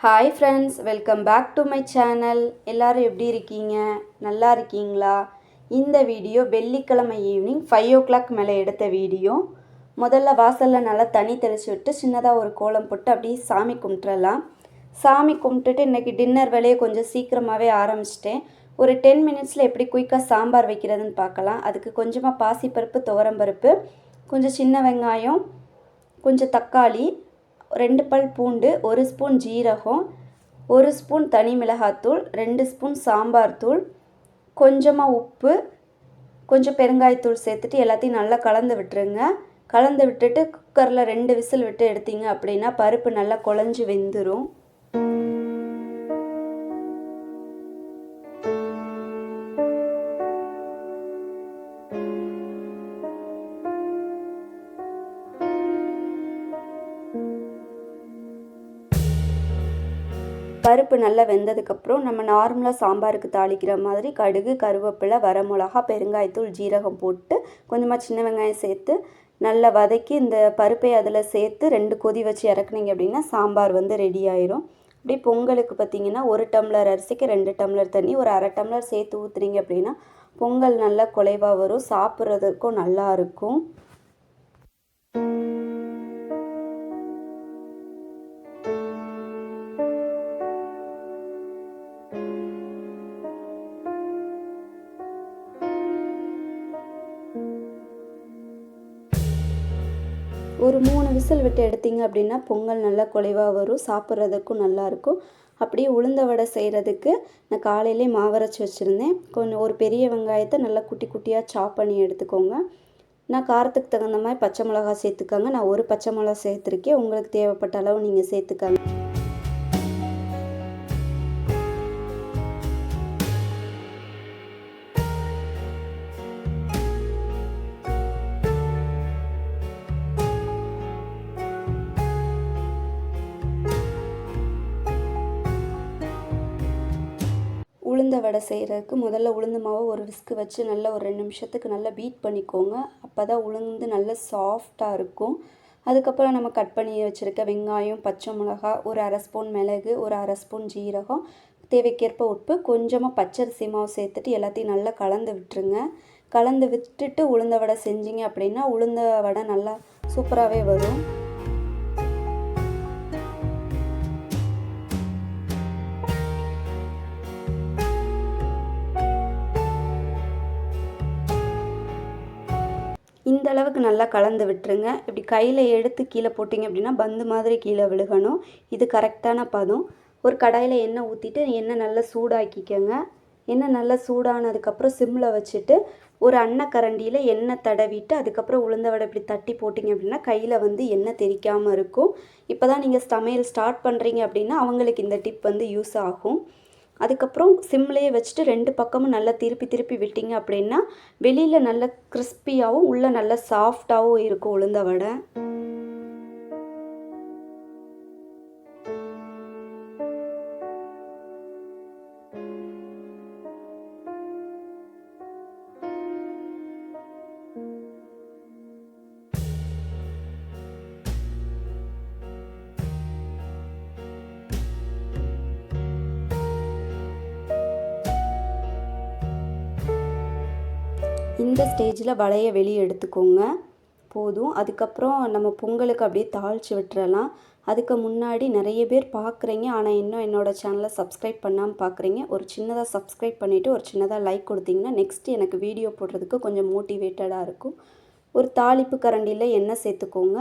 Hi friends, welcome back to my channel. எல்லோரும் எப்படி இருக்கீங்க? நல்லா இருக்கீங்களா? இந்த வீடியோ வெள்ளிக்கிழமை ஈவினிங் 5 o'clock மேலே எடுத்த வீடியோ. முதல்ல வாசலில் நல்லா தண்ணி தெளித்து விட்டு சின்னதாக ஒரு கோலம் போட்டு அப்படியே சாமி கும்பிட்டுறலாம். சாமி கும்பிட்டுட்டு இன்றைக்கி டின்னர் வேலையை கொஞ்சம் சீக்கிரமாகவே ஆரம்பிச்சிட்டேன். ஒரு 10 minutesல எப்படி குயிக்காக சாம்பார் வைக்கிறதுன்னு பார்க்கலாம். அதுக்கு கொஞ்சமாக பாசிப்பருப்பு, துவரம்பருப்பு, கொஞ்சம் சின்ன வெங்காயம், கொஞ்சம் தக்காளி, 2 பல் பூண்டு, 1 ஸ்பூன் ஜீரகம், 1 ஸ்பூன் தனி மிளகாத்தூள், 2 ஸ்பூன் சாம்பார் தூள், கொஞ்சமாக உப்பு, கொஞ்சம் பெருங்காயத்தூள் சேர்த்துட்டு எல்லாத்தையும் நல்லா கலந்து விட்டுருங்க. கலந்து விட்டுட்டு குக்கரில் 2 விசில் விட்டு எடுத்தீங்க அப்படின்னா பருப்பு நல்லா குழஞ்சி வெந்துடும். பருப்பு நல்லா வெந்ததுக்கப்புறம் நம்ம நார்மலாக சாம்பாருக்கு தாளிக்கிற மாதிரி கடுகு, கருவேப்பிலை, வரமிளகா, பெருங்காயத்தூள், ஜீரகம் போட்டு கொஞ்சமாக சின்ன வெங்காயம் சேர்த்து நல்லா வதக்கி இந்த பருப்பை அதில் சேர்த்து 2 கொதி வச்சு இறக்குனீங்க அப்படின்னா சாம்பார் ரெடி ஆயிரும். அப்படி பொங்கலுக்கு பார்த்திங்கன்னா 1 டம்ளர் அரிசிக்கு 2 டம்ளர் தண்ணி, ஒரு அரை டம்ளர் சேர்த்து ஊற்றுனீங்க அப்படின்னா பொங்கல் நல்லா குலைவாக வரும், சாப்பிட்றதுக்கும் நல்லா இருக்கும். ஒரு 3 விசில் விட்டு எடுத்தீங்க அப்படின்னா பொங்கல் நல்லா குலைவாக வரும், சாப்பிட்றதுக்கும் நல்லாயிருக்கும். அப்படியே உளுந்த வடை செய்கிறதுக்கு நான் காலையிலே மாவரைச்சி வச்சுருந்தேன். கொஞ்சம் ஒரு பெரிய வெங்காயத்தை நல்லா குட்டி குட்டியாக சாப் பண்ணி எடுத்துக்கோங்க. நான் காரத்துக்கு தகுந்த மாதிரி பச்சை மிளகா சேர்த்துக்கோங்க. நான் ஒரு பச்சை மிளகா சேர்த்துருக்கேன், உங்களுக்கு தேவைப்பட்ட அளவு நீங்கள் சேர்த்துக்கோங்க. உளுந்த வடை செய்கிறதுக்கு முதல்ல உளுந்து மாவை ஒரு விஸ்கு வச்சு நல்லா ஒரு 2 நிமிஷத்துக்கு நல்லா பீட் பண்ணிக்கோங்க. அப்போ தான் உளுந்து நல்லா சாஃப்டாக இருக்கும். அதுக்கப்புறம் நம்ம கட் பண்ணி வச்சுருக்க வெங்காயம், பச்சை மிளகா, ஒரு அரை ஸ்பூன் மிளகு, ஒரு அரை ஸ்பூன் ஜீரகம், தேவைக்கேற்ப உப்பு, கொஞ்சமாக பச்சரிசி மாவு சேர்த்துட்டு எல்லாத்தையும் நல்லா கலந்து விட்டுருங்க. கலந்து விட்டுட்டு உளுந்த வடை செஞ்சிங்க அப்படின்னா உளுந்த வடை நல்லா சூப்பராகவே வரும். இந்த அளவுக்கு நல்லா கலந்து விட்டுருங்க. இப்படி கையில் எடுத்து கீழே போட்டிங்க அப்படின்னா பந்து மாதிரி கீழே விழுகணும். இது கரெக்டான பதம். ஒரு கடாயில் எண்ணெய் ஊற்றிட்டு எண்ணெய் நல்லா சூடாக்கிக்கோங்க. எண்ணெய் நல்லா சூடானதுக்கப்புறம் சிம்மில் வச்சுட்டு ஒரு அன்னக்கரண்டியில் எண்ணெய் தடவிட்டு அதுக்கப்புறம் உளுந்த வடை இப்படி தட்டி போட்டிங்க அப்படின்னா கையில் எண்ணெய் தெறிக்காமல் இருக்கும். இப்போ தான் நீங்கள் சமையல் ஸ்டார்ட் பண்ணுறீங்க அப்படின்னா அவங்களுக்கு இந்த டிப் யூஸ் ஆகும். அதுக்கப்புறம் சிம்லேயே வச்சுட்டு 2 பக்கமும் நல்லா திருப்பி திருப்பி விட்டிங்க அப்படின்னா வெளியில் நல்லா கிறிஸ்பியாகவும் உள்ளே நல்லா சாஃப்டாகவும் இருக்கும் உளுந்த வடை. இந்த ஸ்டேஜில் வடையை வெளியே எடுத்துக்கோங்க, போதும். அதுக்கப்புறம் நம்ம பொங்கலுக்கு அப்படியே தாளித்து விட்டுறலாம். அதுக்கு முன்னாடி நிறைய பேர் பார்க்குறீங்க, ஆனால் இன்னும் என்னோடய சேனலை சப்ஸ்கிரைப் பண்ணாமல் பார்க்குறீங்க. ஒரு சின்னதாக சப்ஸ்கிரைப் பண்ணிவிட்டு ஒரு சின்னதாக லைக் கொடுத்தீங்கன்னா நெக்ஸ்ட்டு எனக்கு வீடியோ போடுறதுக்கு கொஞ்சம் மோட்டிவேட்டடாக இருக்கும். ஒரு தாளிப்பு கரண்டியில் எண்ணெய் சேர்த்துக்கோங்க.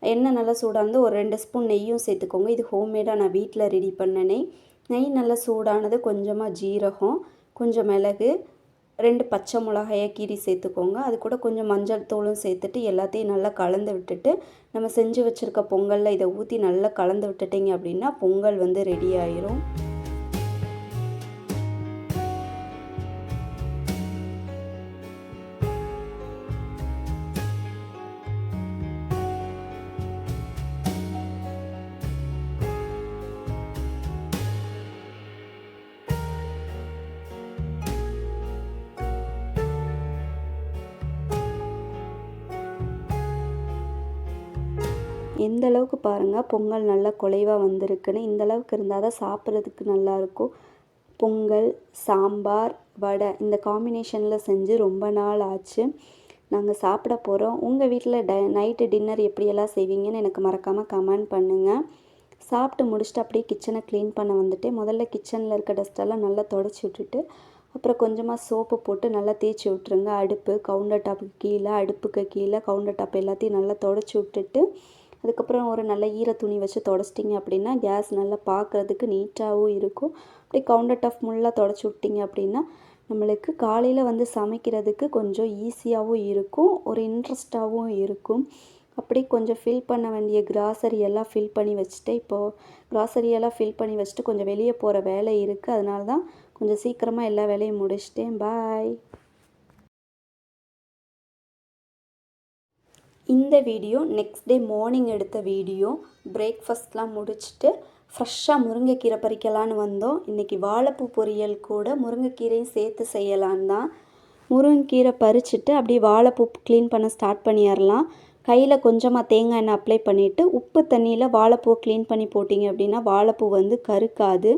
எண்ணெய் நல்லா சூடானது ஒரு 2 ஸ்பூன் நெய்யும் சேர்த்துக்கோங்க. இது ஹோம்மேடாக நான் வீட்டில் ரெடி பண்ண நெய். நெய் நல்லா சூடானது கொஞ்சமாக ஜீரகம், கொஞ்சம் மிளகு, 2 பச்சை மிளகாயை கீரி சேர்த்துக்கோங்க. அது கூட கொஞ்சம் மஞ்சள் தூளும் சேர்த்துட்டு எல்லாத்தையும் நல்லா கலந்து விட்டுட்டு நம்ம செஞ்சு வச்சுருக்க பொங்கலில் இதை ஊற்றி நல்லா கலந்து விட்டுட்டிங்க அப்படின்னா பொங்கல் ரெடி ஆயிரும். எந்த அளவுக்கு பாருங்கள் பொங்கல் நல்லா குலைவாக வந்திருக்குன்னு. இந்த அளவுக்கு இருந்தால் தான் சாப்பிட்றதுக்கு நல்லாயிருக்கும். பொங்கல், சாம்பார், வடை இந்த காம்பினேஷனில் செஞ்சு ரொம்ப நாள் ஆச்சு. நாங்கள் சாப்பிட போகிறோம். உங்கள் வீட்டில் நைட்டு டின்னர் எப்படியெல்லாம் செய்வீங்கன்னு எனக்கு மறக்காமல் கமெண்ட் பண்ணுங்கள். சாப்பிட்டு முடிச்சுட்டு அப்படியே கிச்சனை க்ளீன் பண்ண வந்துட்டேன். முதல்ல கிச்சனில் இருக்க டஸ்ட்டெல்லாம் நல்லா தொடச்சி விட்டுட்டு அப்புறம் கொஞ்சமாக சோப்பு போட்டு நல்லா தேய்ச்சி விட்ருங்க. அடுப்பு, கவுண்டர் டாப்புக்கு கீழே, அடுப்புக்கு கீழே, கவுண்டர் டாப் எல்லாத்தையும் நல்லா தொடச்சி விட்டுட்டு அதுக்கப்புறம் ஒரு நல்ல ஈர துணி வச்சு தொடச்சிட்டிங்க அப்படின்னா கேஸ் நல்லா பார்க்குறதுக்கு நீட்டாகவும் இருக்கும். அப்படி கவுண்டர் டாப் ஃபுல்லாக தொடச்சி விட்டிங்க அப்படின்னா நம்மளுக்கு காலையில் வந்து சமைக்கிறதுக்கு கொஞ்சம் ஈஸியாகவும் இருக்கும், ஒரு இன்ட்ரெஸ்ட்டாகவும் இருக்கும். அப்படி கொஞ்சம் ஃபில் பண்ண வேண்டிய கிராசரி எல்லாம் ஃபில் பண்ணி வச்சுட்டு இப்போது கிராசரியெல்லாம் ஃபில் பண்ணி வச்சுட்டு கொஞ்சம் வெளியே போகிற வேலை இருக்குது. அதனால தான் கொஞ்சம் சீக்கிரமாக எல்லா வேலையும் முடிச்சிட்டேன். பாய். இந்த வீடியோ நெக்ஸ்ட் டே மார்னிங் எடுத்த வீடியோ. பிரேக்ஃபாஸ்ட்லாம் முடிச்சுட்டு ஃப்ரெஷ்ஷாக முருங்கைக்கீரை பறிக்கலான்னு வந்தோம். இன்றைக்கி வாழைப்பூ பொரியல் கூட முருங்கைக்கீரையும் சேர்த்து செய்யலான் தான். முருங்கைக்கீரை பறிச்சுட்டு அப்படியே வாழைப்பூ க்ளீன் பண்ண ஸ்டார்ட் பண்ணிடலாம். கையில் கொஞ்சமாக தேங்காய் எண்ணெய் அப்ளை பண்ணிவிட்டு உப்பு தண்ணியில் வாழைப்பூ க்ளீன் பண்ணி போட்டிங்க அப்படின்னா வாழைப்பூ வந்து கருக்காது.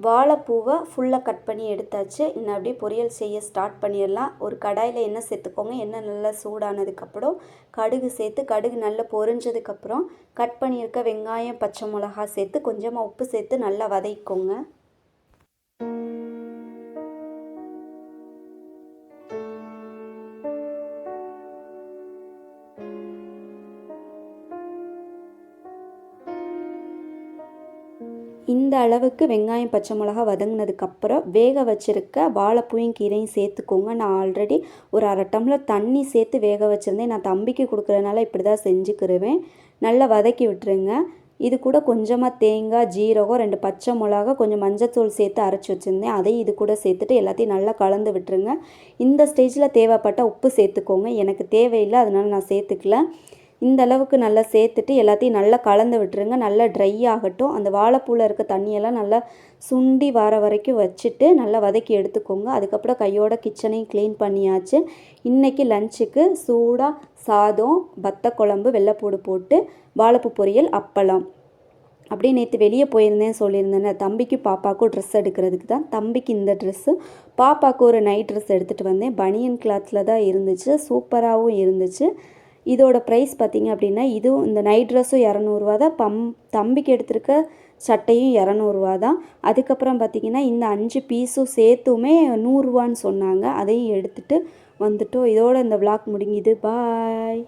வாழைப்பூவை ஃபுல்லாக கட் பண்ணி எடுத்தாச்சு. இன்னும் அப்படியே பொரியல் செய்ய ஸ்டார்ட் பண்ணிடலாம். ஒரு கடாயில் எண்ணெய் சேர்த்துக்கோங்க. எண்ணெய் நல்லா சூடானதுக்கப்புறம் கடுகு சேர்த்து கடுகு நல்லா பொரிஞ்சதுக்கப்புறம் கட் பண்ணியிருக்க வெங்காயம், பச்சை மிளகா சேர்த்து கொஞ்சமாக உப்பு சேர்த்து நல்லா வதக்கிக்கோங்க. இந்த அளவுக்கு வெங்காயம், பச்சை மிளகா வதங்கினதுக்கப்புறம் வேக வச்சுருக்க வாழைப்பூயும் கீரையும் சேர்த்துக்கோங்க. நான் ஆல்ரெடி ஒரு 1/2 டம்ளர் தண்ணி சேர்த்து வேக வச்சுருந்தேன். நான் தம்பிக்கு கொடுக்குறதுனால இப்படி தான் செஞ்சுக்கிருவேன். நல்லா வதக்கி விட்டுருங்க. இது கூட கொஞ்சமாக தேங்காய், ஜீரகம், 2 பச்சை மிளகா, கொஞ்சம் மஞ்சத்தூள் சேர்த்து அரைச்சி வச்சுருந்தேன். அதையும் இது கூட சேர்த்துட்டு எல்லாத்தையும் நல்லா கலந்து விட்டுருங்க. இந்த ஸ்டேஜில் தேவைப்பட்டால் உப்பு சேர்த்துக்கோங்க. எனக்கு தேவையில்லை, அதனால் நான் சேர்த்துக்கல. இந்த அளவுக்கு நல்லா சேர்த்துட்டு எல்லாத்தையும் நல்லா கலந்து விட்டுருங்க. நல்லா ட்ரை ஆகட்டும். அந்த வாழைப்பூவில் இருக்க தண்ணியெல்லாம் நல்லா சுண்டி வர வரைக்கும் வச்சுட்டு நல்லா வதக்கி எடுத்துக்கோங்க. அதுக்கப்புறம் கையோட கிச்சனையும் க்ளீன் பண்ணியாச்சு. இன்றைக்கி லஞ்சுக்கு சூடாக சாதம், வத்த குழம்பு, வெள்ளைப்பூடு போட்டு வாழைப்பூ பொரியல், அப்பளம். அப்படியே நேற்று வெளியே போயிருந்தேன் சொல்லியிருந்தேன். தம்பிக்கு பாப்பாவுக்கும் ட்ரெஸ் எடுக்கிறதுக்கு தான். தம்பிக்கு இந்த ட்ரெஸ்ஸு, பாப்பாவுக்கு ஒரு நைட் ட்ரெஸ் எடுத்துகிட்டு வந்தேன். பனியன் கிளாத்தில் தான் இருந்துச்சு, சூப்பராகவும் இருந்துச்சு. இதோட ப்ரைஸ் பார்த்திங்க அப்படின்னா இதுவும் இந்த நைட் ட்ரெஸ்ஸும் 200 தான். தம்பிக்கு எடுத்திருக்க சட்டையும் 200 தான். அதுக்கப்புறம் பார்த்திங்கன்னா இந்த 5 பீஸும் சேர்த்துமே 100 சொன்னாங்க. அதையும் எடுத்துகிட்டு வந்துட்டோம். இதோட இந்த விளாக் முடிஞ்சுது. பாய்.